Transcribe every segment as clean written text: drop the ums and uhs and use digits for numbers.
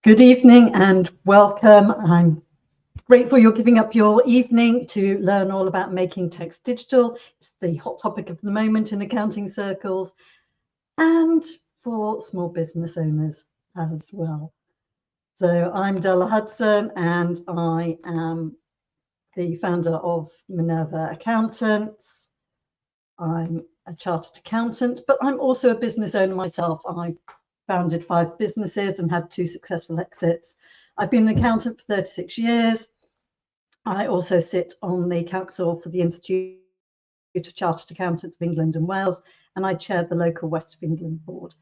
Good evening and welcome. I'm grateful you're giving up your evening to learn all about making text digital. It's the hot topic of the moment in accounting circles and for small business owners as well. So I'm Della Hudson and I am the founder of Minerva Accountants. I'm a chartered accountant, but I'm also a business owner myself. I founded 5 businesses and had 2 successful exits. I've been an accountant for 36 years. I also sit on the council for the Institute of Chartered Accountants of England and Wales, and I chair the local West of England board.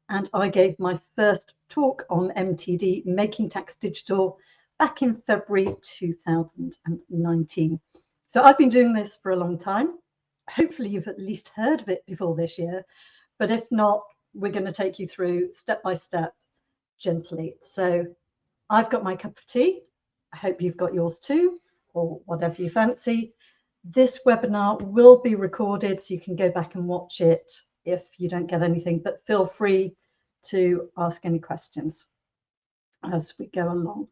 And I gave my first talk on MTD, Making Tax Digital, back in February 2019. So I've been doing this for a long time. Hopefully you've at least heard of it before this year, but if not, we're going to take you through step by step, gently. So I've got my cup of tea. I hope you've got yours too, or whatever you fancy. This webinar will be recorded, so you can go back and watch it if you don't get anything, but feel free to ask any questions as we go along.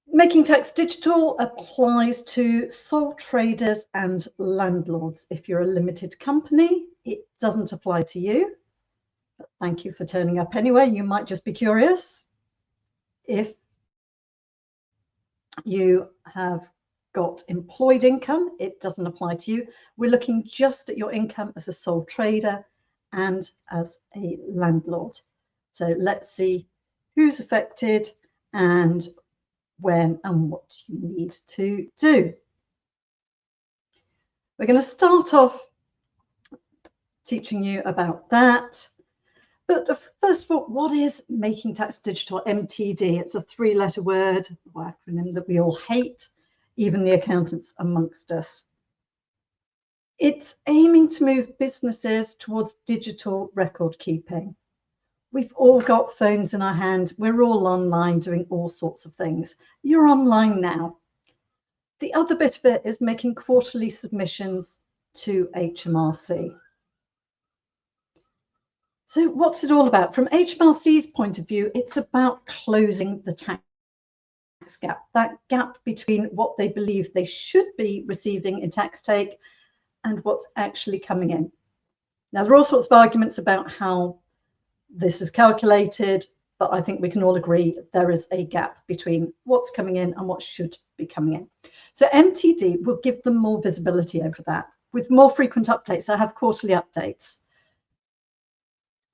Making tax digital applies to sole traders and landlords. If you're a limited company, it doesn't apply to you. But thank you for turning up anyway. You might just be curious. If you have got employed income, it doesn't apply to you. We're looking just at your income as a sole trader and as a landlord. So let's see who's affected and when and what you need to do. We're going to start off teaching you about that. But first of all, what is Making Tax Digital, MTD? It's a 3-letter word, or acronym that we all hate, even the accountants amongst us. It's aiming to move businesses towards digital record keeping. We've all got phones in our hand. We're all online doing all sorts of things. You're online now. The other bit of it is making quarterly submissions to HMRC. So what's it all about? From HMRC's point of view, it's about closing the tax gap, that gap between what they believe they should be receiving in tax take and what's actually coming in. Now, there are all sorts of arguments about how this is calculated, but I think we can all agree there is a gap between what's coming in and what should be coming in. So MTD will give them more visibility over that with more frequent updates. I have quarterly updates.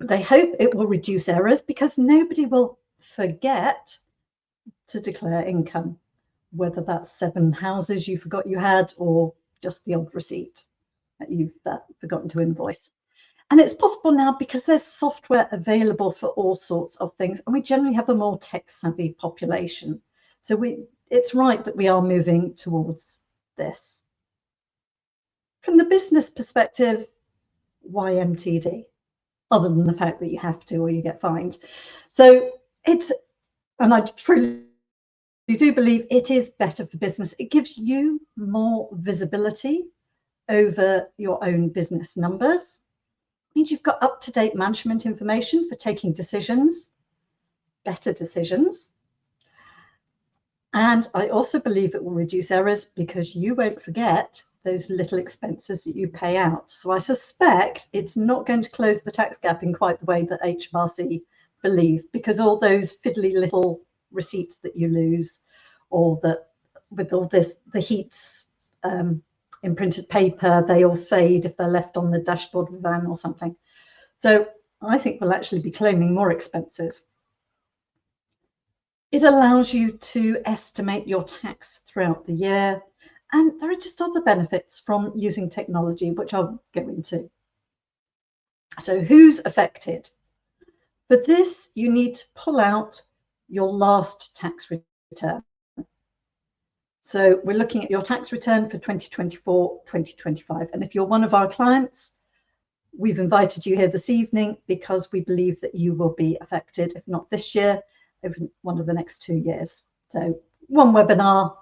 They hope it will reduce errors because nobody will forget to declare income, whether that's 7 houses you forgot you had or just the old receipt that you've forgotten to invoice. And it's possible now because there's software available for all sorts of things, and we generally have a more tech-savvy population. So it's right that we are moving towards this. From the business perspective, why MTD? Other than the fact that you have to or you get fined. So and I truly do believe it is better for business. It gives you more visibility over your own business numbers. Means you've got up-to-date management information for taking decisions, better decisions. And I also believe it will reduce errors because you won't forget those little expenses that you pay out. So I suspect it's not going to close the tax gap in quite the way that HMRC believe, because all those fiddly little receipts that you lose, or that with all this, the heats, in printed paper, they all fade if they're left on the dashboard of a van or something. So I think we'll actually be claiming more expenses. It allows you to estimate your tax throughout the year. And there are just other benefits from using technology, which I'll go into. So who's affected? For this, you need to pull out your last tax return. So we're looking at your tax return for 2024, 2025. And if you're one of our clients, we've invited you here this evening because we believe that you will be affected, if not this year, over one of the next 2 years. So one webinar,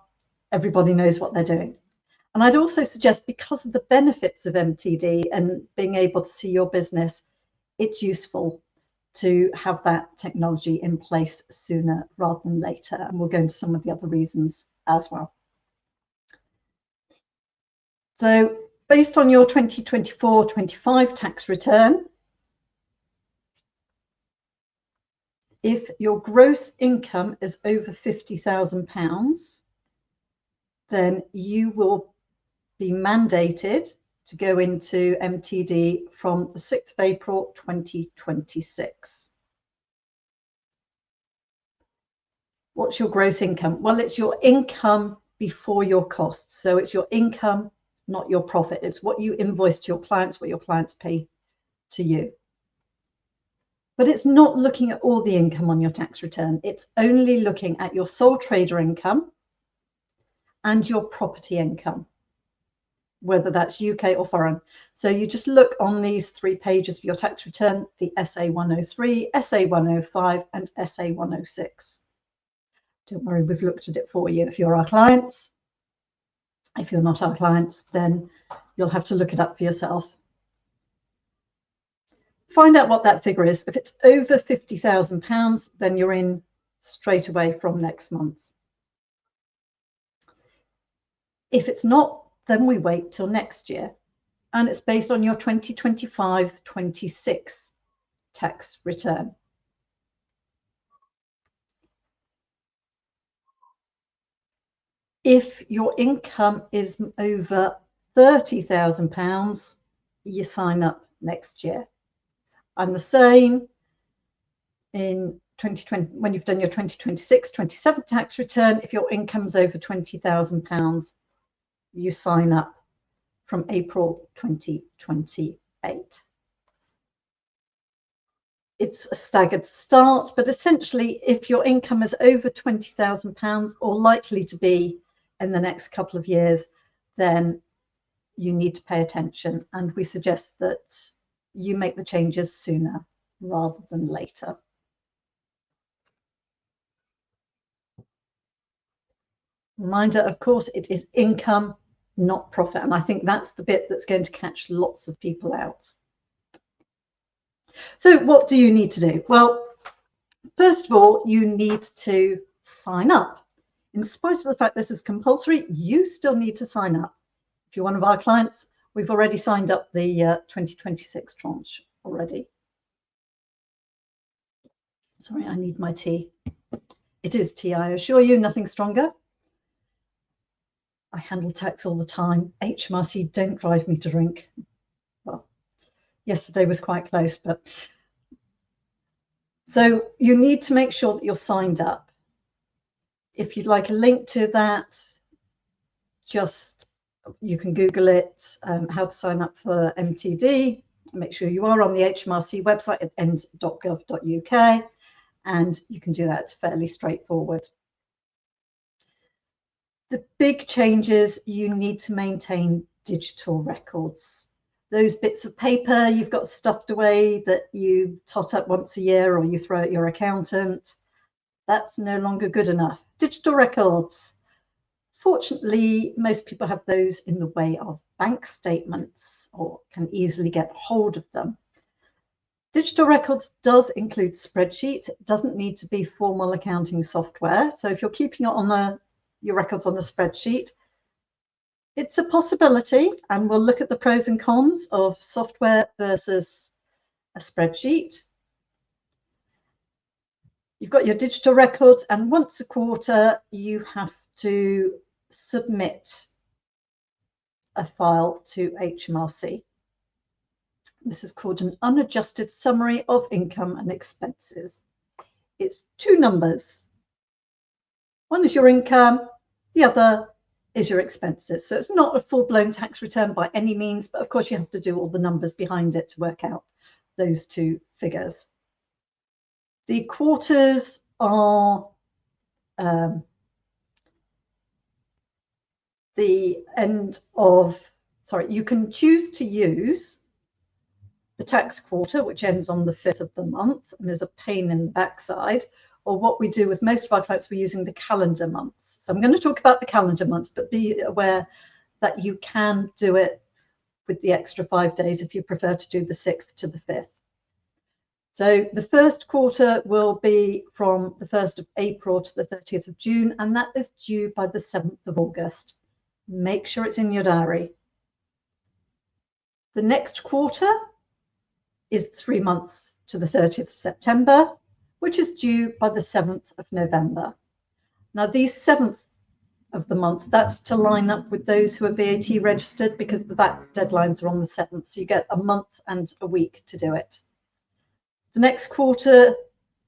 everybody knows what they're doing. And I'd also suggest, because of the benefits of MTD and being able to see your business, it's useful to have that technology in place sooner rather than later. And we'll go into some of the other reasons as well. So based on your 2024-25 tax return, if your gross income is over £50,000, then you will be mandated to go into MTD from the 6th of April 2026. What's your gross income? Well, it's your income before your costs. So it's your income, not your profit. It's what you invoice to your clients, what your clients pay to you. But it's not looking at all the income on your tax return. It's only looking at your sole trader income and your property income, whether that's UK or foreign. So you just look on these 3 pages of your tax return, the SA 103, SA 105 and SA 106. Don't worry, we've looked at it for you if you're our clients. If you're not our clients, then you'll have to look it up for yourself. Find out what that figure is. If it's over £50,000, then you're in straight away from next month. If it's not, then we wait till next year. And it's based on your 2025-26 tax return. If your income is over £30,000, you sign up next year. And the same in 2020, when you've done your 2026-27 tax return, if your income's over £20,000, you sign up from April 2028. It's a staggered start, but essentially, if your income is over £20,000 or likely to be in the next couple of years, then you need to pay attention. And we suggest that you make the changes sooner rather than later. Reminder, of course, it is income, not profit. And I think that's the bit that's going to catch lots of people out. So what do you need to do? Well, first of all, you need to sign up. In spite of the fact this is compulsory, you still need to sign up. If you're one of our clients, we've already signed up the 2026 tranche already. Sorry, I need my tea. It is tea, I assure you, nothing stronger. I handle tax all the time. HMRC don't drive me to drink. Well, yesterday was quite close, but so you need to make sure that you're signed up. If you'd like a link to that, just you can Google it, how to sign up for MTD. Make sure you are on the HMRC website at end.gov.uk, and you can do that. It's fairly straightforward. The big changes, you need to maintain digital records. Those bits of paper you've got stuffed away that you tot up once a year or you throw at your accountant, that's no longer good enough. Digital records. Fortunately, most people have those in the way of bank statements or can easily get hold of them. Digital records does include spreadsheets. It doesn't need to be formal accounting software. So if you're keeping it on your records on a spreadsheet, it's a possibility, and we'll look at the pros and cons of software versus a spreadsheet. You've got your digital records, and once a quarter you have to submit a file to HMRC. This is called an unadjusted summary of income and expenses. It's 2 numbers. One is your income, the other is your expenses. So it's not a full-blown tax return by any means, but of course you have to do all the numbers behind it to work out those 2 figures. The quarters are the end of, you can choose to use the tax quarter, which ends on the 5th of the month and is a pain in the backside, or what we do with most of our clients, we're using the calendar months. So I'm going to talk about the calendar months, but be aware that you can do it with the extra 5 days if you prefer to do the 6th to the 5th. So the first quarter will be from the 1st of April to the 30th of June, and that is due by the 7th of August. Make sure it's in your diary. The next quarter is 3 months to the 30th of September, which is due by the 7th of November. Now, these 7th of the month, that's to line up with those who are VAT registered, because the VAT deadlines are on the 7th, so you get a month and a week to do it. The next quarter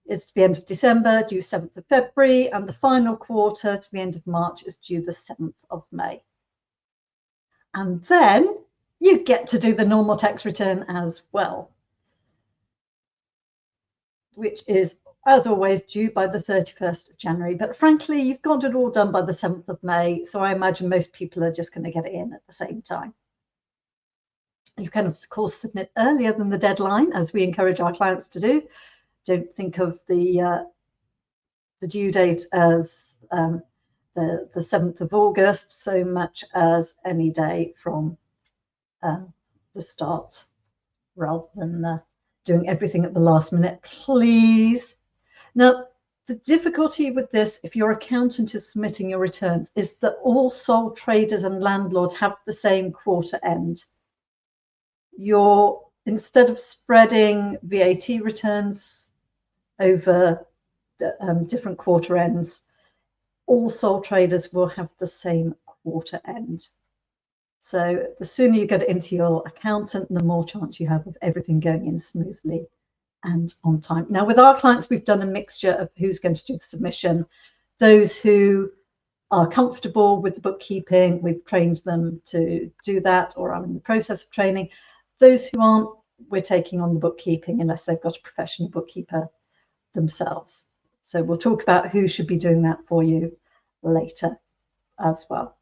is to the end of December, due 7th of February, and the final quarter to the end of March is due the 7th of May. And then you get to do the normal tax return as well, which is, as always, due by the 31st of January. But frankly, you've got it all done by the 7th of May, so I imagine most people are just going to get it in at the same time. You can, of course, submit earlier than the deadline, as we encourage our clients to do. Don't think of the due date as the 7th of August so much as any day from the start, rather than doing everything at the last minute, please. Now, the difficulty with this, if your accountant is submitting your returns, is that all sole traders and landlords have the same quarter end. Instead of spreading VAT returns over different quarter ends, all sole traders will have the same quarter end. So the sooner you get it into your accountant, the more chance you have of everything going in smoothly and on time. Now, with our clients, we've done a mixture of who's going to do the submission. Those who are comfortable with the bookkeeping, we've trained them to do that or are in the process of training. Those who aren't, we're taking on the bookkeeping unless they've got a professional bookkeeper themselves. So we'll talk about who should be doing that for you later as well.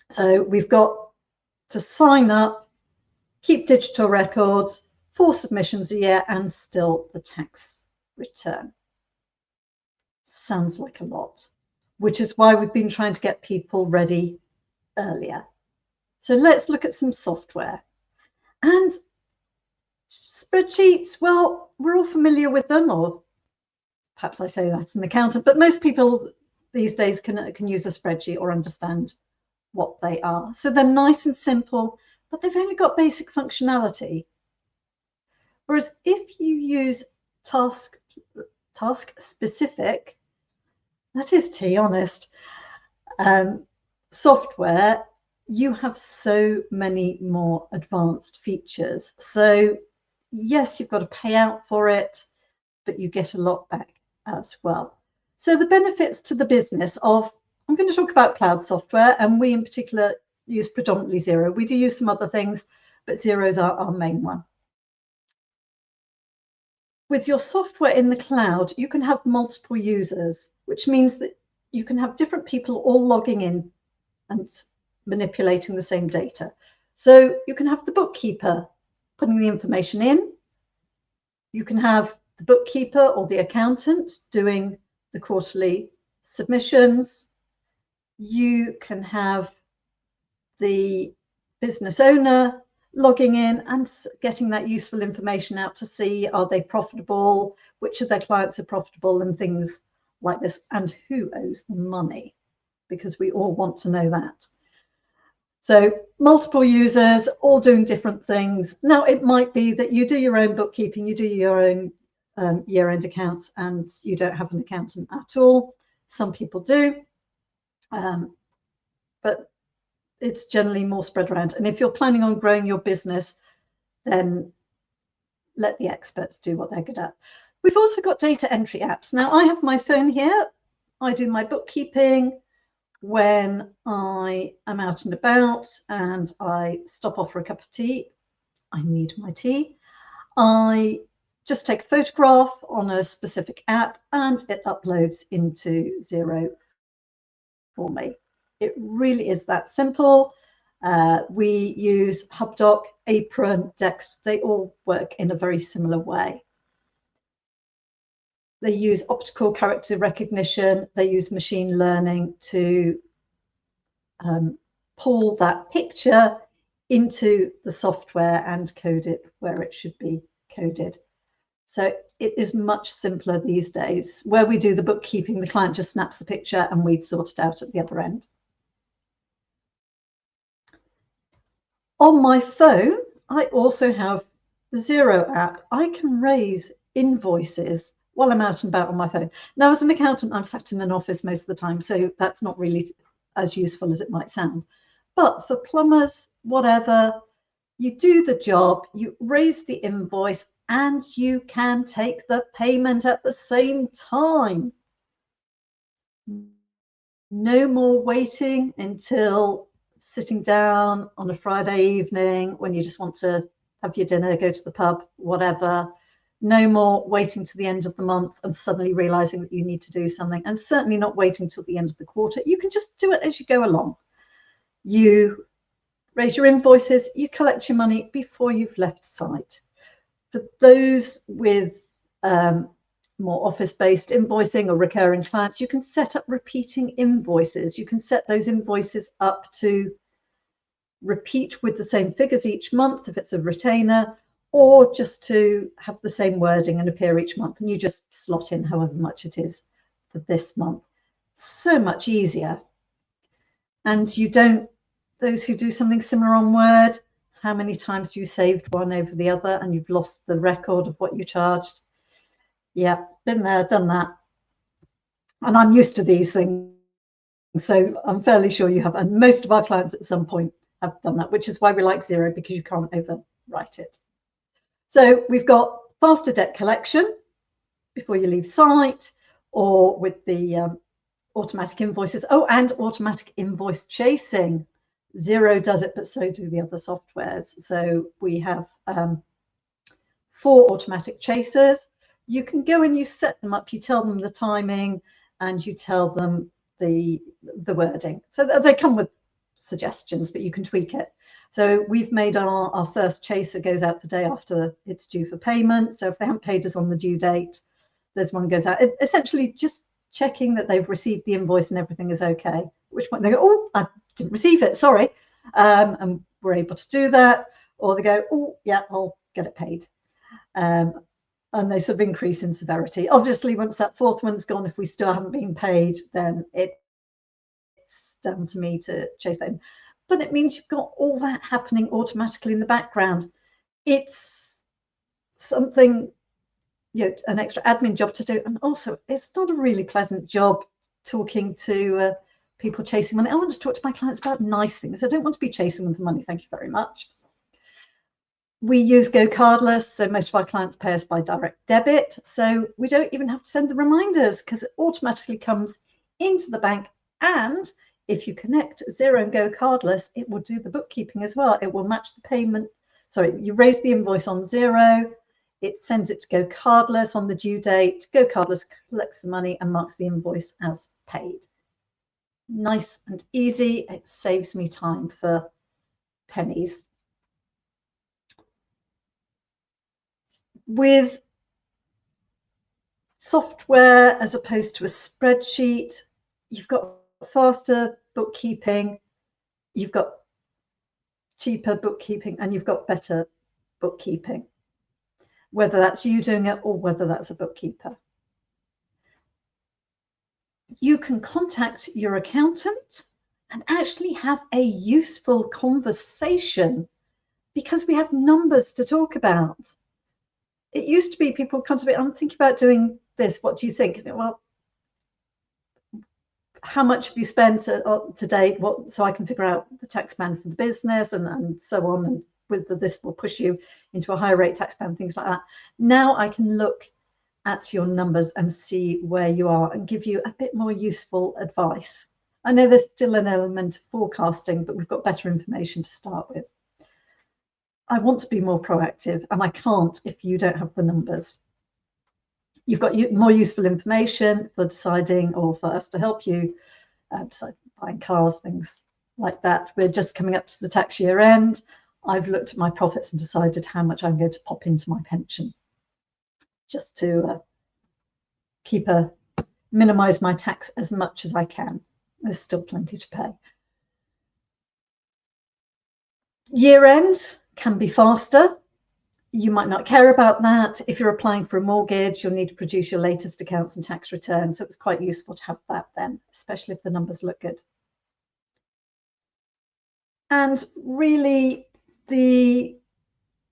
So we've got to sign up, keep digital records, 4 submissions a year, and still the tax return. Sounds like a lot, which is why we've been trying to get people ready earlier. So let's look at some software. And spreadsheets, well, we're all familiar with them, or perhaps I say that as an accountant, but most people these days can use a spreadsheet or understand what they are. So they're nice and simple, but they've only got basic functionality. Whereas if you use task specific, that is, to be honest, software, you have so many more advanced features. So yes, you've got to pay out for it, but you get a lot back as well. So the benefits to the business of, I'm going to talk about cloud software, and we in particular use predominantly Xero. We do use some other things, but Xero is our main one. With your software in the cloud, you can have multiple users, which means that you can have different people all logging in and manipulating the same data. So you can have the bookkeeper putting the information in. You can have the bookkeeper or the accountant doing the quarterly submissions. You can have the business owner logging in and getting that useful information out to see, are they profitable, which of their clients are profitable, and things like this, and who owes them money, because we all want to know that. So multiple users all doing different things. Now, it might be that you do your own bookkeeping, you do your own year-end accounts, and you don't have an accountant at all. Some people do, but it's generally more spread around. And if you're planning on growing your business, then let the experts do what they're good at. We've also got data entry apps. Now, I have my phone here. I do my bookkeeping when I am out and about and I stop off for a cup of tea. I need my tea. I just take a photograph on a specific app and it uploads into Xero for me. It really is that simple. We use HubDoc, Apron, Dext. They all work in a very similar way. They use optical character recognition. They use machine learning to pull that picture into the software and code it where it should be coded. So it is much simpler these days. Where we do the bookkeeping, the client just snaps the picture and we'd sort it out at the other end. On my phone, I also have the Xero app. I can raise invoices while I'm out and about on my phone. Now, as an accountant, I'm sat in an office most of the time, so that's not really as useful as it might sound. But for plumbers, whatever, you do the job, you raise the invoice, and you can take the payment at the same time. No more waiting until sitting down on a Friday evening when you just want to have your dinner, go to the pub, whatever. No more waiting to the end of the month and suddenly realizing that you need to do something, and certainly not waiting till the end of the quarter. You can just do it as you go along. You raise your invoices, you collect your money before you've left site. For those with more office-based invoicing or recurring clients, you can set up repeating invoices. You can set those invoices up to repeat with the same figures each month if it's a retainer, or just to have the same wording and appear each month, and you just slot in however much it is for this month. So much easier. And you don't, those who do something similar on Word, how many times you saved one over the other and you've lost the record of what you charged? Yeah, been there, done that. And I'm used to these things, so I'm fairly sure you have. And most of our clients at some point have done that, which is why we like Xero, because you can't overwrite it. So we've got faster debt collection before you leave site, or with the automatic invoices. Oh, and automatic invoice chasing. Xero does it, but so do the other softwares. So we have 4 automatic chasers. You can go and you set them up, you tell them the timing, and you tell them the wording. So they come with suggestions, but you can tweak it. So we've made our first chaser goes out the day after it's due for payment. So if they haven't paid us on the due date, there's one goes out. Essentially just checking that they've received the invoice and everything is okay. At which point they go, oh, I didn't receive it, sorry. And we're able to do that. Or they go, oh, yeah, I'll get it paid. And they sort of increase in severity. Obviously, once that 4th one's gone, if we still haven't been paid, then it's down to me to chase that in. But it means you've got all that happening automatically in the background. It's something, an extra admin job to do. And also, it's not a really pleasant job talking to people chasing money. I want to talk to my clients about nice things. I don't want to be chasing them for money. Thank you very much. We use Go Cardless, so most of our clients pay us by direct debit. So we don't even have to send the reminders because it automatically comes into the bank. And if you connect Xero and Go Cardless, it will do the bookkeeping as well. It will match the payment. Sorry, you raise the invoice on Xero, it sends it to Go Cardless on the due date. Go Cardless collects the money and marks the invoice as paid. Nice and easy. It saves me time for pennies. With software as opposed to a spreadsheet, you've got faster bookkeeping, you've got cheaper bookkeeping, and you've got better bookkeeping, whether that's you doing it or whether that's a bookkeeper. You can contact your accountant and actually have a useful conversation because we have numbers to talk about. It used to be people come to me, I'm thinking about doing this, what do you think? Well, how much have you spent to date? So I can figure out the tax band for the business and so on, and whether this will push you into a higher rate tax band, things like that. Now I can look at your numbers and see where you are and give you a bit more useful advice. I know there's still an element of forecasting, but we've got better information to start with. I want to be more proactive, and I can't if you don't have the numbers. You've got more useful information for deciding, or for us to help you decide buying cars, things like that. We're just coming up to the tax year end. I've looked at my profits and decided how much I'm going to pop into my pension, just to minimize my tax as much as I can. There's still plenty to pay. Year end can be faster. You might not care about that. If you're applying for a mortgage, you'll need to produce your latest accounts and tax returns. So it's quite useful to have that then, especially if the numbers look good. And really, the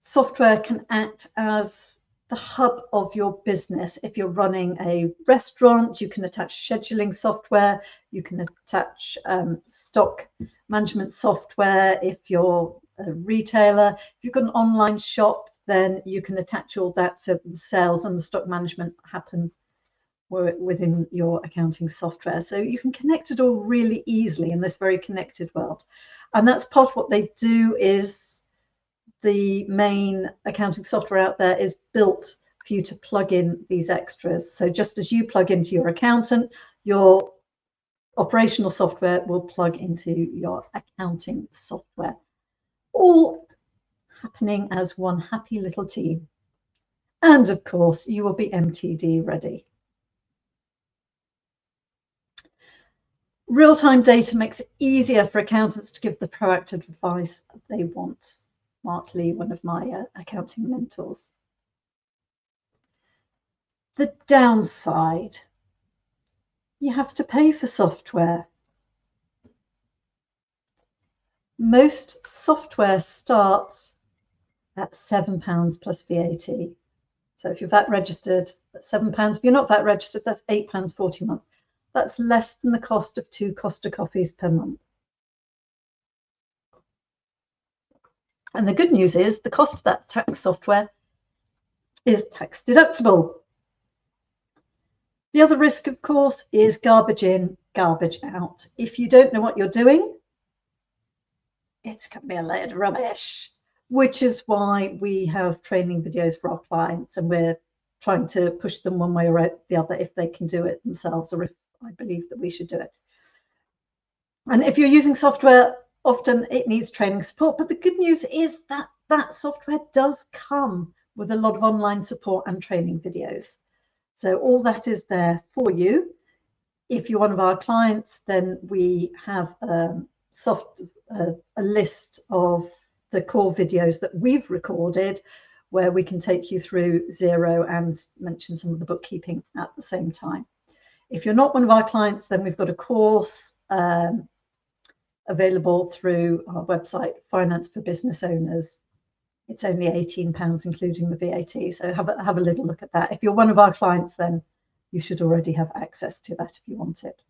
software can act as the hub of your business. If you're running a restaurant, you can attach scheduling software, you can attach stock management software. If you're a retailer, if you've got an online shop, then you can attach all that so the sales and the stock management happen within your accounting software. So you can connect it all really easily in this very connected world. And that's part of what they do. Is the main accounting software out there is built for you to plug in these extras. So just as you plug into your accountant, your operational software will plug into your accounting software, all happening as one happy little team. And of course, you will be MTD ready. Real-time data makes it easier for accountants to give the proactive advice they want. Mark Lee, one of my accounting mentors. The downside, you have to pay for software. Most software starts at £7 plus VAT. So if you're VAT registered, that's £7. If you're not VAT registered, that's £8.40 a month. That's less than the cost of 2 Costa coffees per month. And the good news is the cost of that tax software is tax deductible. The other risk, of course, is garbage in, garbage out. If you don't know what you're doing, it's going to be a load of rubbish, which is why we have training videos for our clients, and we're trying to push them one way or the other if they can do it themselves, or if I believe that we should do it. And if you're using software, often it needs training support. But the good news is that that software does come with a lot of online support and training videos. So all that is there for you. If you're one of our clients, then we have a list of the core videos that we've recorded where we can take you through Xero and mention some of the bookkeeping at the same time. If you're not one of our clients, then we've got a course available through our website, Finance for Business Owners. It's only £18, including the VAT. So have a little look at that. If you're one of our clients, then you should already have access to that if you want it.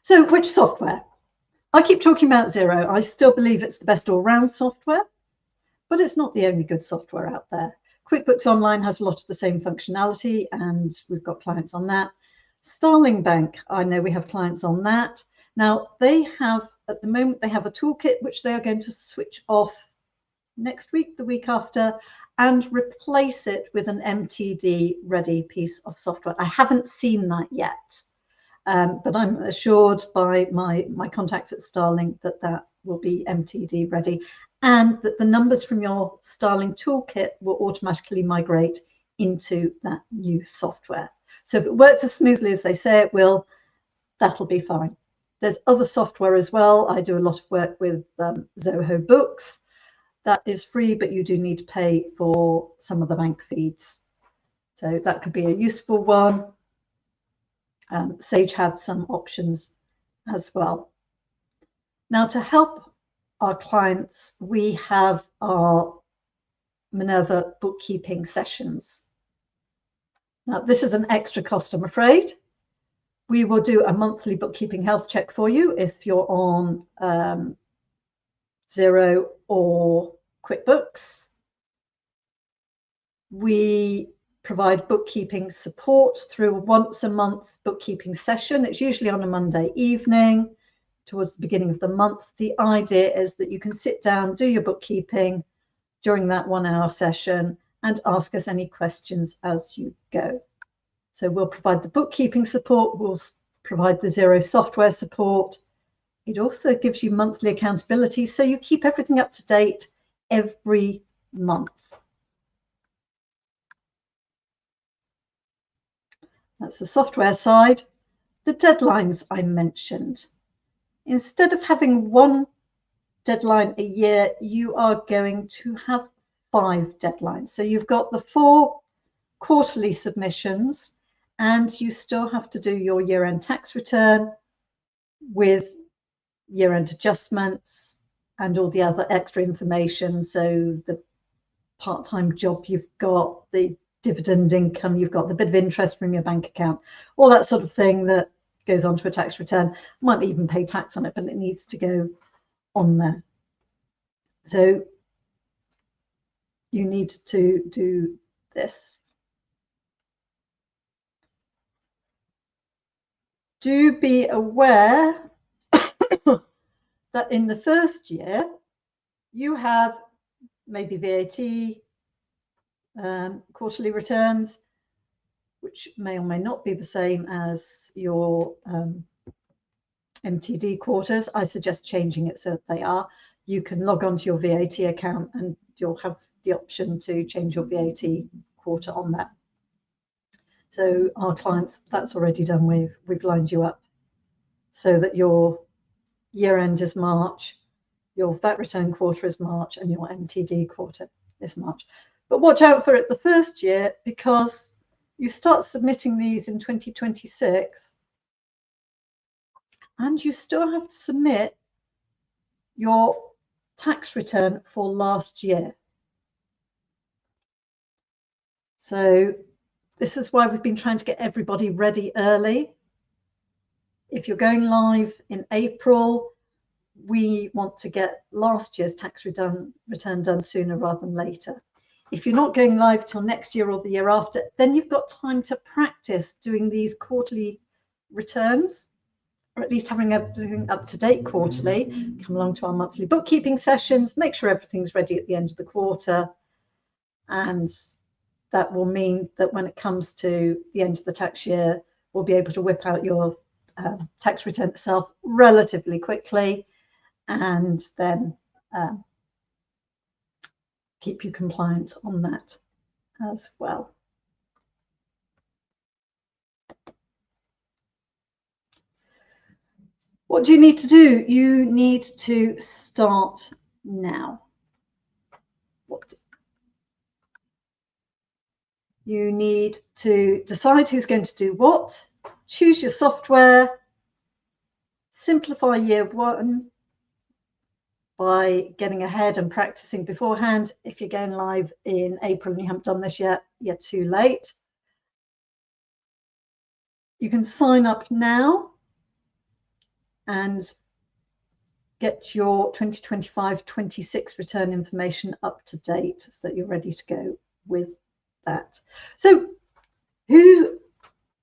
So which software? I keep talking about Xero. I still believe it's the best all-round software, but it's not the only good software out there. QuickBooks Online has a lot of the same functionality, and we've got clients on that. Starling Bank, I know we have clients on that. Now, they have, at the moment, they have a toolkit which they are going to switch off next week, the week after, and replace it with an MTD ready piece of software. I haven't seen that yet, but I'm assured by my contacts at Starling that that will be MTD ready, and that the numbers from your Starling toolkit will automatically migrate into that new software. So if it works as smoothly as they say it will, that'll be fine. There's other software as well. I do a lot of work with Zoho Books. That is free, but you do need to pay for some of the bank feeds. So that could be a useful one. Sage have some options as well. Now, to help our clients, we have our Minerva bookkeeping sessions. Now, this is an extra cost, I'm afraid. We will do a monthly bookkeeping health check for you if you're on Xero or QuickBooks. We provide bookkeeping support through a once a month bookkeeping session. It's usually on a Monday evening towards the beginning of the month. The idea is that you can sit down, do your bookkeeping during that 1 hour session, and ask us any questions as you go. So we'll provide the bookkeeping support, we'll provide the Xero software support. It also gives you monthly accountability, so you keep everything up to date every month. That's the software side. The deadlines I mentioned. Instead of having one deadline a year, you are going to have 5 deadlines. So you've got the 4 quarterly submissions, and you still have to do your year-end tax return with year-end adjustments and all the other extra information. So the part-time job you've got, the dividend income you've got, the bit of interest from your bank account, all that sort of thing that goes onto a tax return. Might even pay tax on it, but it needs to go on there. So you need to do this. Do be aware that in the first year you have maybe VAT, quarterly returns, which may or may not be the same as your MTD quarters. I suggest changing it so that they are. You can log on to your VAT account and you'll have the option to change your VAT quarter on that. So our clients, that's already done. We've lined you up so that your year end is March, your VAT return quarter is March, and your MTD quarter is March. But watch out for it the first year, because you start submitting these in 2026 and you still have to submit your tax return for last year. So this is why we've been trying to get everybody ready early. If you're going live in April, we want to get last year's tax return done sooner rather than later. If you're not going live till next year or the year after, then you've got time to practice doing these quarterly returns, or at least having everything up to date quarterly. Come along to our monthly bookkeeping sessions, make sure everything's ready at the end of the quarter. And that will mean that when it comes to the end of the tax year, we'll be able to whip out your tax return itself relatively quickly, and then keep you compliant on that as well. What do you need to do? You need to start now. You need to decide who's going to do what, choose your software, simplify year one by getting ahead and practicing beforehand. If you're going live in April and you haven't done this yet, you're too late. You can sign up now and get your 2025-26 return information up to date so that you're ready to go with that. So who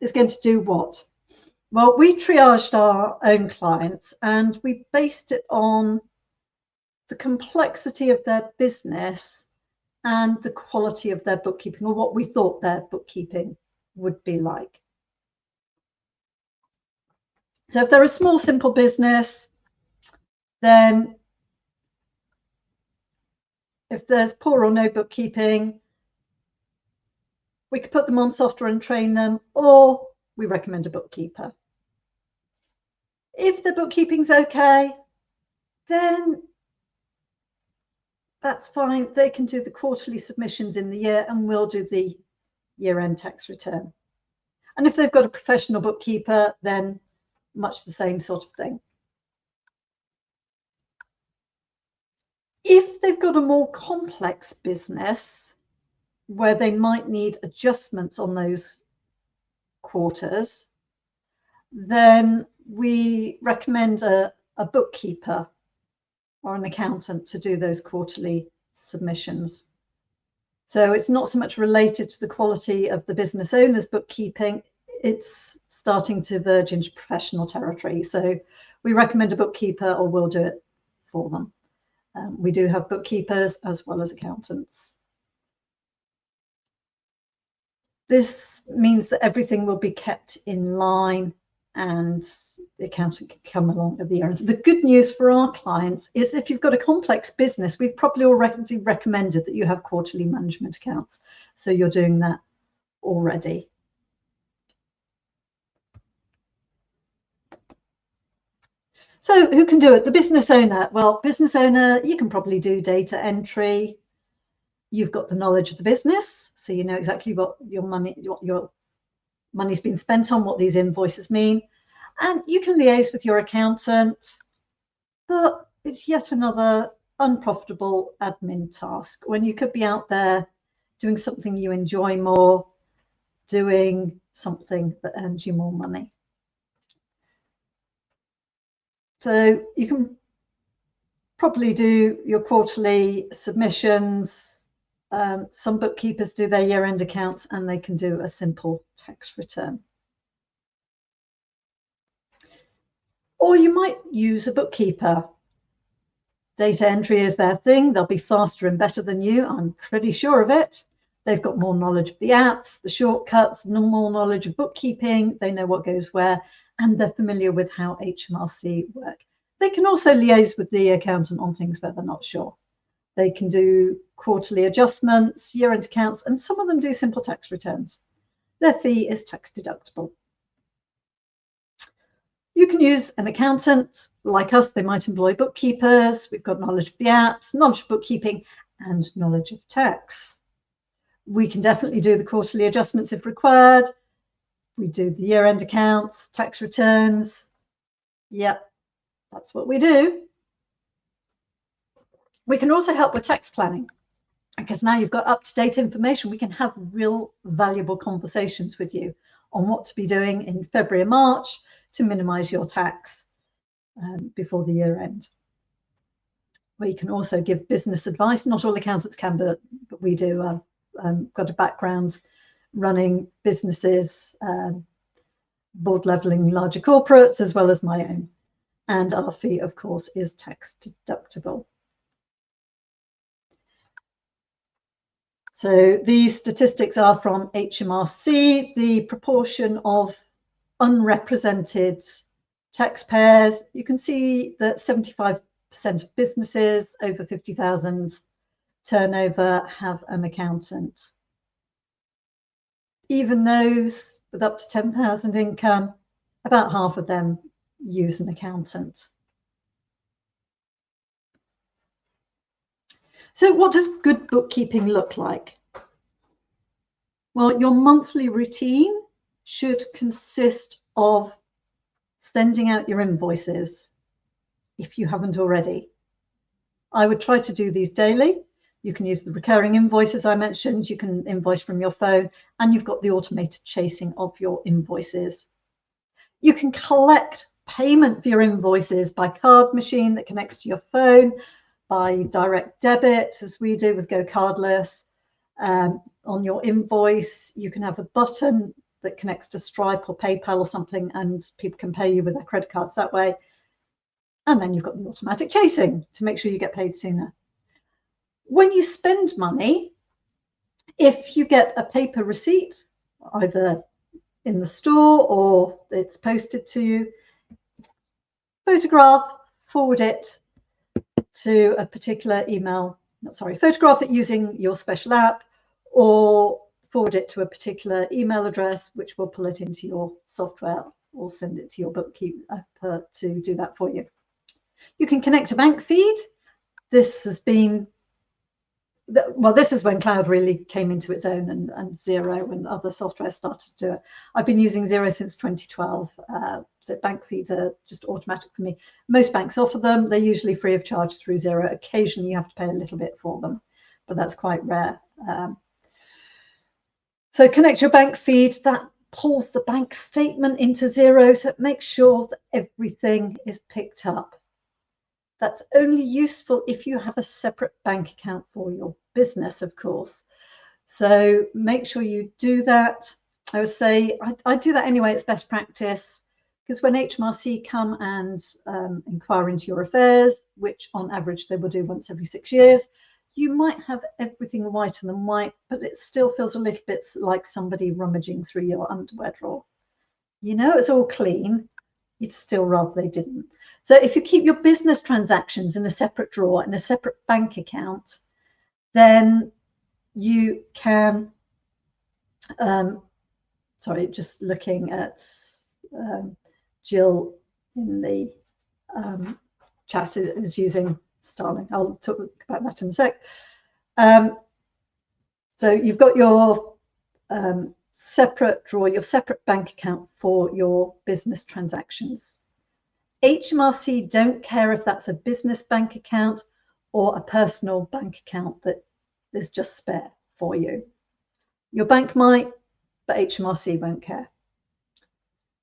is going to do what? Well, we triaged our own clients and we based it on the complexity of their business and the quality of their bookkeeping, or what we thought their bookkeeping would be like. So if they're a small, simple business, then if there's poor or no bookkeeping, we could put them on software and train them, or we recommend a bookkeeper. If the bookkeeping's okay, then that's fine. They can do the quarterly submissions in the year and we'll do the year-end tax return. And if they've got a professional bookkeeper, then much the same sort of thing. If they've got a more complex business where they might need adjustments on those quarters, then we recommend a bookkeeper or an accountant to do those quarterly submissions. So it's not so much related to the quality of the business owner's bookkeeping, it's starting to verge into professional territory. So we recommend a bookkeeper, or we'll do it for them. We do have bookkeepers as well as accountants. This means that everything will be kept in line and the accountant can come along at the end. The good news for our clients is if you've got a complex business, we've probably already recommended that you have quarterly management accounts. So you're doing that already. So who can do it? The business owner. Well, business owner, you can probably do data entry. You've got the knowledge of the business, so you know exactly what your money's been spent on, what these invoices mean, and you can liaise with your accountant. But it's yet another unprofitable admin task when you could be out there doing something you enjoy more, doing something that earns you more money. So you can probably do your quarterly submissions. Some bookkeepers do their year-end accounts, and they can do a simple tax return. Or you might use a bookkeeper. Data entry is their thing. They'll be faster and better than you. I'm pretty sure of it. They've got more knowledge of the apps, the shortcuts, more knowledge of bookkeeping. They know what goes where, and they're familiar with how HMRC work. They can also liaise with the accountant on things where they're not sure. They can do quarterly adjustments, year-end accounts, and some of them do simple tax returns. Their fee is tax deductible. You can use an accountant. Like us, they might employ bookkeepers. We've got knowledge of the apps, knowledge of bookkeeping, and knowledge of tax. We can definitely do the quarterly adjustments if required. We do the year-end accounts, tax returns. Yep, that's what we do. We can also help with tax planning, because now you've got up-to-date information. We can have real valuable conversations with you on what to be doing in February and March to minimize your tax before the year end. We can also give business advice. Not all accountants can, but we do. I've got a background running businesses, board leveling larger corporates, as well as my own. And our fee, of course, is tax deductible. So these statistics are from HMRC. The proportion of unrepresented taxpayers, you can see that 75% of businesses over 50,000 turnover have an accountant. Even those with up to 10,000 income, about half of them use an accountant. So what does good bookkeeping look like? Well, your monthly routine should consist of sending out your invoices if you haven't already. I would try to do these daily. You can use the recurring invoices I mentioned. You can invoice from your phone, and you've got the automated chasing of your invoices. You can collect payment for your invoices by card machine that connects to your phone, by direct debit, as we do with Go Cardless. On your invoice, you can have a button that connects to Stripe or PayPal or something, and people can pay you with their credit cards that way. And then you've got the automatic chasing to make sure you get paid sooner. When you spend money, if you get a paper receipt, either in the store or it's posted to you, photograph, forward it to a particular email, photograph it using your special app, or forward it to a particular email address, which will pull it into your software, or send it to your bookkeeper to do that for you. You can connect a bank feed. This has been, well, this is when cloud really came into its own, and Xero and other software started to do it. I've been using Xero since 2012. So bank feeds are just automatic for me. Most banks offer them. They're usually free of charge through Xero. Occasionally you have to pay a little bit for them, but that's quite rare. So connect your bank feed. That pulls the bank statement into Xero, so it makes sure that everything is picked up. That's only useful if you have a separate bank account for your business, of course. So make sure you do that. I would say I do that anyway. It's best practice, because when HMRC come and inquire into your affairs, which on average they will do once every 6 years, you might have everything whiter than white, but it still feels a little bit like somebody rummaging through your underwear drawer. You know it's all clean, you'd still rather they didn't. So if you keep your business transactions in a separate drawer, in a separate bank account, then you can, sorry, just looking at Jill in the chat is using Starling. I'll talk about that in a sec. So you've got your separate drawer, your separate bank account for your business transactions. HMRC don't care if that's a business bank account or a personal bank account that is just spare for you. Your bank might, but HMRC won't care.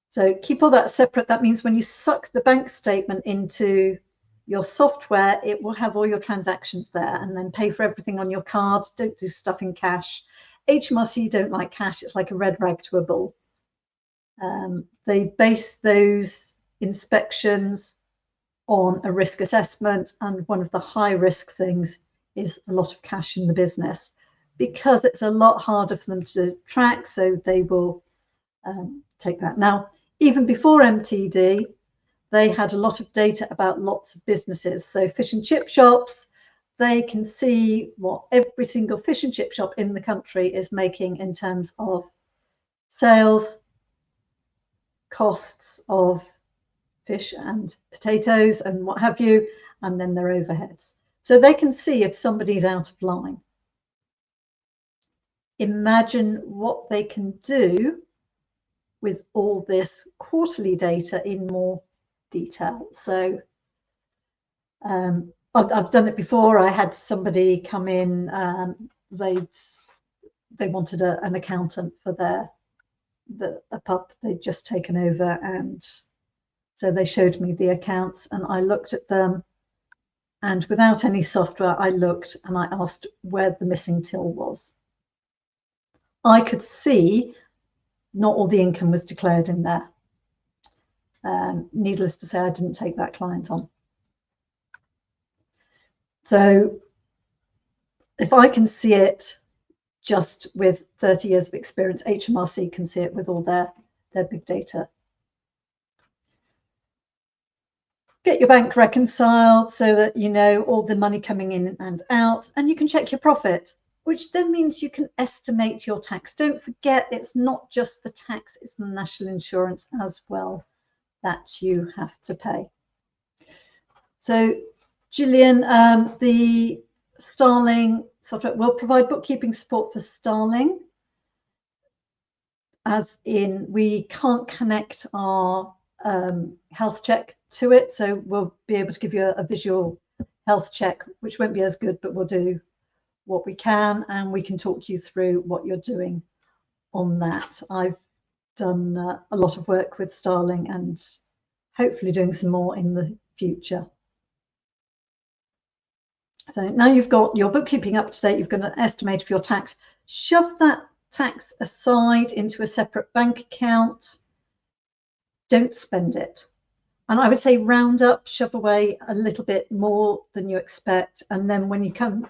So keep all that separate. That means when you suck the bank statement into your software, it will have all your transactions there, and then pay for everything on your card. Don't do stuff in cash. HMRC don't like cash. It's like a red rag to a bull. They base those inspections on a risk assessment, and one of the high risk things is a lot of cash in the business, because it's a lot harder for them to track, so they will take that. Now, even before MTD, they had a lot of data about lots of businesses. So fish and chip shops, they can see what every single fish and chip shop in the country is making in terms of sales, costs of fish and potatoes and what have you, and then their overheads. So they can see if somebody's out of line. Imagine what they can do with all this quarterly data in more detail. So I've done it before. I had somebody come in, they wanted an accountant for a pub they'd just taken over, and so they showed me the accounts and I looked at them, and without any software I looked and I asked where the missing till was. I could see not all the income was declared in there. Needless to say, I didn't take that client on. So if I can see it just with 30 years of experience, HMRC can see it with all their big data. Get your bank reconciled so that you know all the money coming in and out, and you can check your profit, which then means you can estimate your tax. Don't forget, it's not just the tax, it's the national insurance as well that you have to pay. So Gillian, the Starling software will provide bookkeeping support for Starling, as in we can't connect our health check to it, so we'll be able to give you a visual health check, which won't be as good, but we'll do what we can, and we can talk you through what you're doing on that. I've done a lot of work with Starling and hopefully doing some more in the future. So now you've got your bookkeeping up to date, you've got an estimate of your tax. Shove that tax aside into a separate bank account. Don't spend it. And I would say round up, shove away a little bit more than you expect. And then when you've got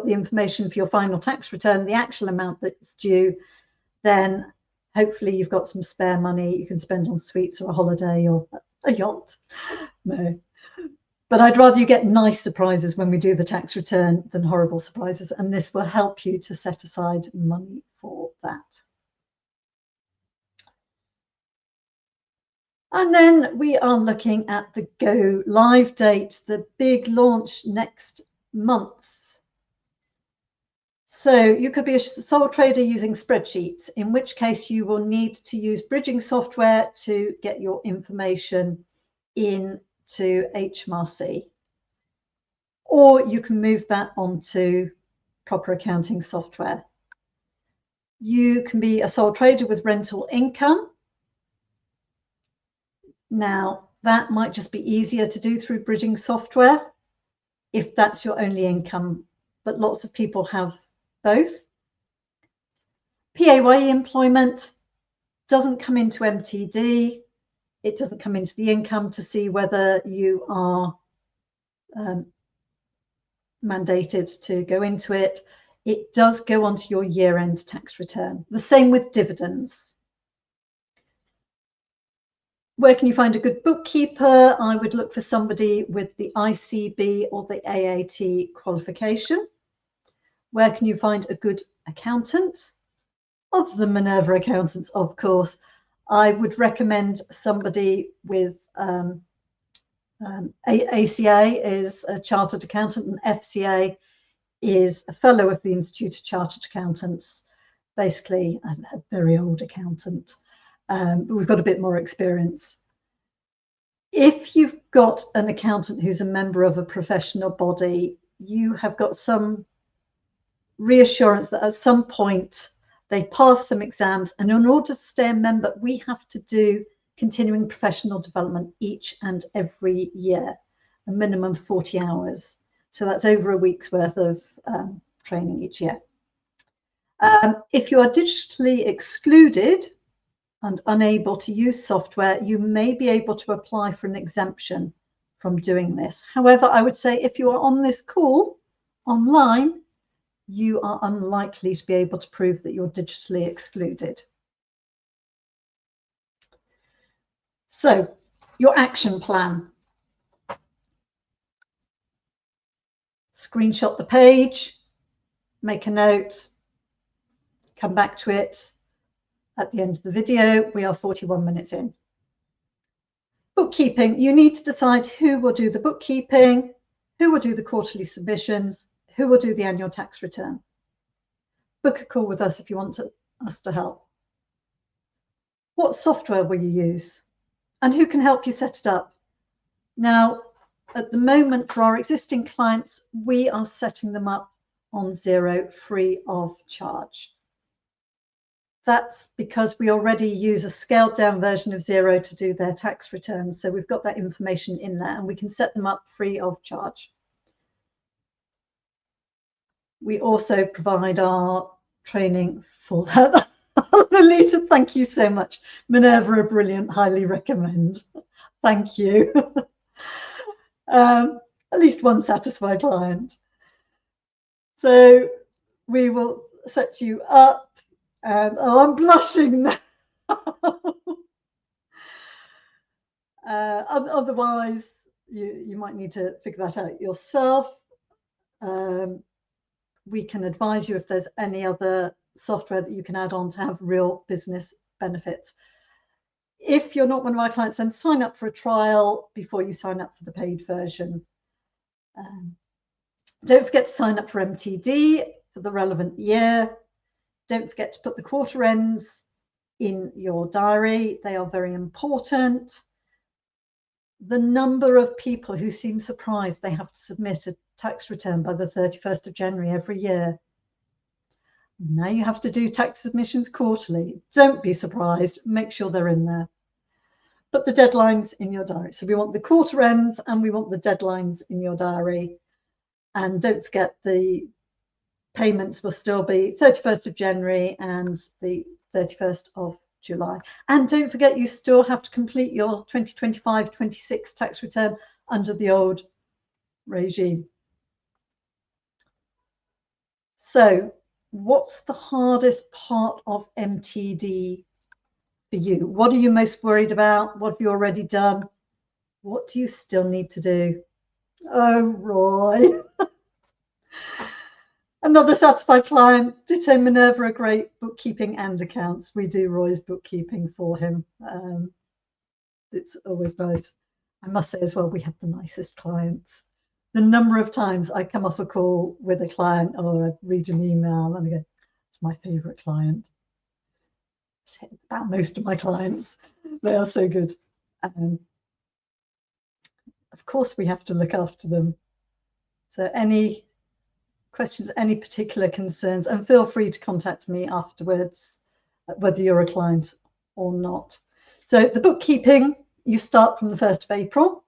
the information for your final tax return, the actual amount that's due, then hopefully you've got some spare money you can spend on sweets or a holiday or a yacht. No. But I'd rather you get nice surprises when we do the tax return than horrible surprises. And this will help you to set aside money for that. And then we are looking at the go live date, the big launch next month. So you could be a sole trader using spreadsheets, in which case you will need to use bridging software to get your information into HMRC. Or you can move that onto proper accounting software. You can be a sole trader with rental income. Now, that might just be easier to do through bridging software if that's your only income, but lots of people have both. PAYE employment doesn't come into MTD. It doesn't come into the income to see whether you are mandated to go into it. It does go onto your year-end tax return. The same with dividends. Where can you find a good bookkeeper? I would look for somebody with the ICB or the AAT qualification. Where can you find a good accountant? Of the Minerva accountants, of course. I would recommend somebody with ACA is a chartered accountant, and FCA is a fellow of the Institute of Chartered Accountants, basically a very old accountant, but we've got a bit more experience. If you've got an accountant who's a member of a professional body, you have got some reassurance that at some point they pass some exams, and in order to stay a member, we have to do continuing professional development each and every year, a minimum of 40 hours. So that's over a week's worth of training each year. If you are digitally excluded and unable to use software, you may be able to apply for an exemption from doing this. However, I would say if you are on this call online, you are unlikely to be able to prove that you're digitally excluded. So, your action plan. Screenshot the page, make a note, come back to it at the end of the video. We are 41 minutes in. Bookkeeping. You need to decide who will do the bookkeeping, who will do the quarterly submissions, who will do the annual tax return. Book a call with us if you want us to help. What software will you use? And who can help you set it up? Now, at the moment, for our existing clients, we are setting them up on Xero free of charge. That's because we already use a scaled down version of Xero to do their tax returns. So we've got that information in there and we can set them up free of charge. We also provide our training for that. Lolita, thank you so much. Minerva, brilliant, highly recommend. Thank you. At least one satisfied client. So we will set you up. And oh, I'm blushing now. Otherwise, you might need to figure that out yourself. We can advise you if there's any other software that you can add on to have real business benefits. If you're not one of our clients, then sign up for a trial before you sign up for the paid version. Don't forget to sign up for MTD for the relevant year. Don't forget to put the quarter ends in your diary. They are very important. The number of people who seem surprised they have to submit a tax return by the 31st of January every year. Now you have to do tax submissions quarterly. Don't be surprised. Make sure they're in there. Put the deadlines in your diary. So we want the quarter ends and we want the deadlines in your diary. And don't forget the payments will still be 31st of January and the 31st of July. And don't forget, you still have to complete your 2025-26 tax return under the old regime. So what's the hardest part of MTD for you? What are you most worried about? What have you already done? What do you still need to do? Oh, Roy. Another satisfied client. Ditto Minerva, a great bookkeeping and accounts. We do Roy's bookkeeping for him. It's always nice. I must say as well, we have the nicest clients. The number of times I come off a call with a client or I read an email and I go, it's my favorite client. About most of my clients, they are so good. Of course, we have to look after them. So any questions, any particular concerns, and feel free to contact me afterwards, whether you're a client or not. So the bookkeeping, you start from the 1st of April,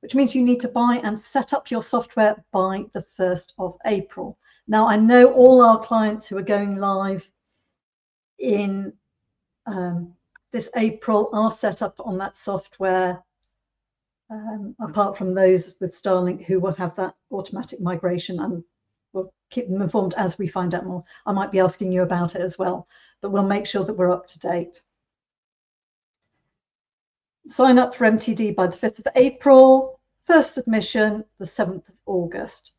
which means you need to buy and set up your software by the 1st of April. Now, I know all our clients who are going live in this April are set up on that software, apart from those with Starlink who will have that automatic migration, and we'll keep them informed as we find out more. I might be asking you about it as well, but we'll make sure that we're up to date. Sign up for MTD by the 5th of April, first submission the 7th of August.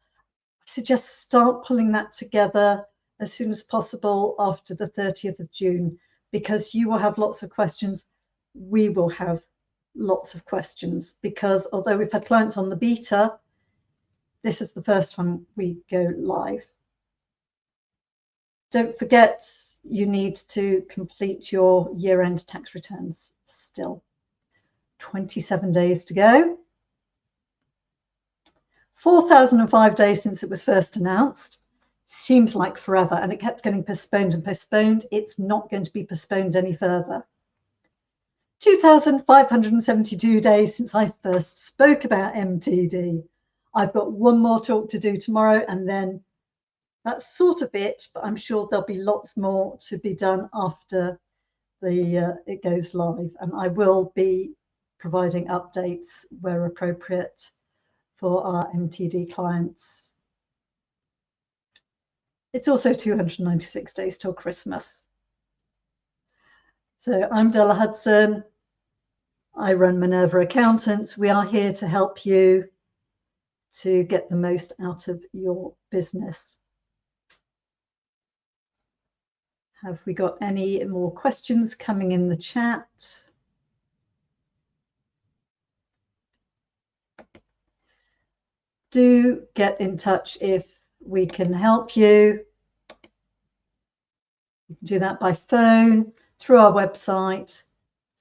I suggest start pulling that together as soon as possible after the 30th of June, because you will have lots of questions. we will have lots of questions, because although we've had clients on the beta, this is the first time we go live. Don't forget, you need to complete your year-end tax returns still. 27 days to go. 4,005 days since it was first announced. Seems like forever, and it kept getting postponed and postponed. It's not going to be postponed any further. 2,572 days since I first spoke about MTD. I've got one more talk to do tomorrow, and then that's sort of it, but I'm sure there'll be lots more to be done after it goes live, and I will be providing updates where appropriate for our MTD clients. It's also 296 days till Christmas. So I'm Della Hudson. I run Minerva Accountants. We are here to help you to get the most out of your business. Have we got any more questions coming in the chat? Do get in touch if we can help you. You can do that by phone, through our website,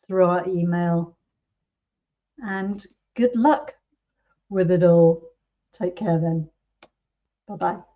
through our email. And good luck with it all. Take care then. Bye-bye.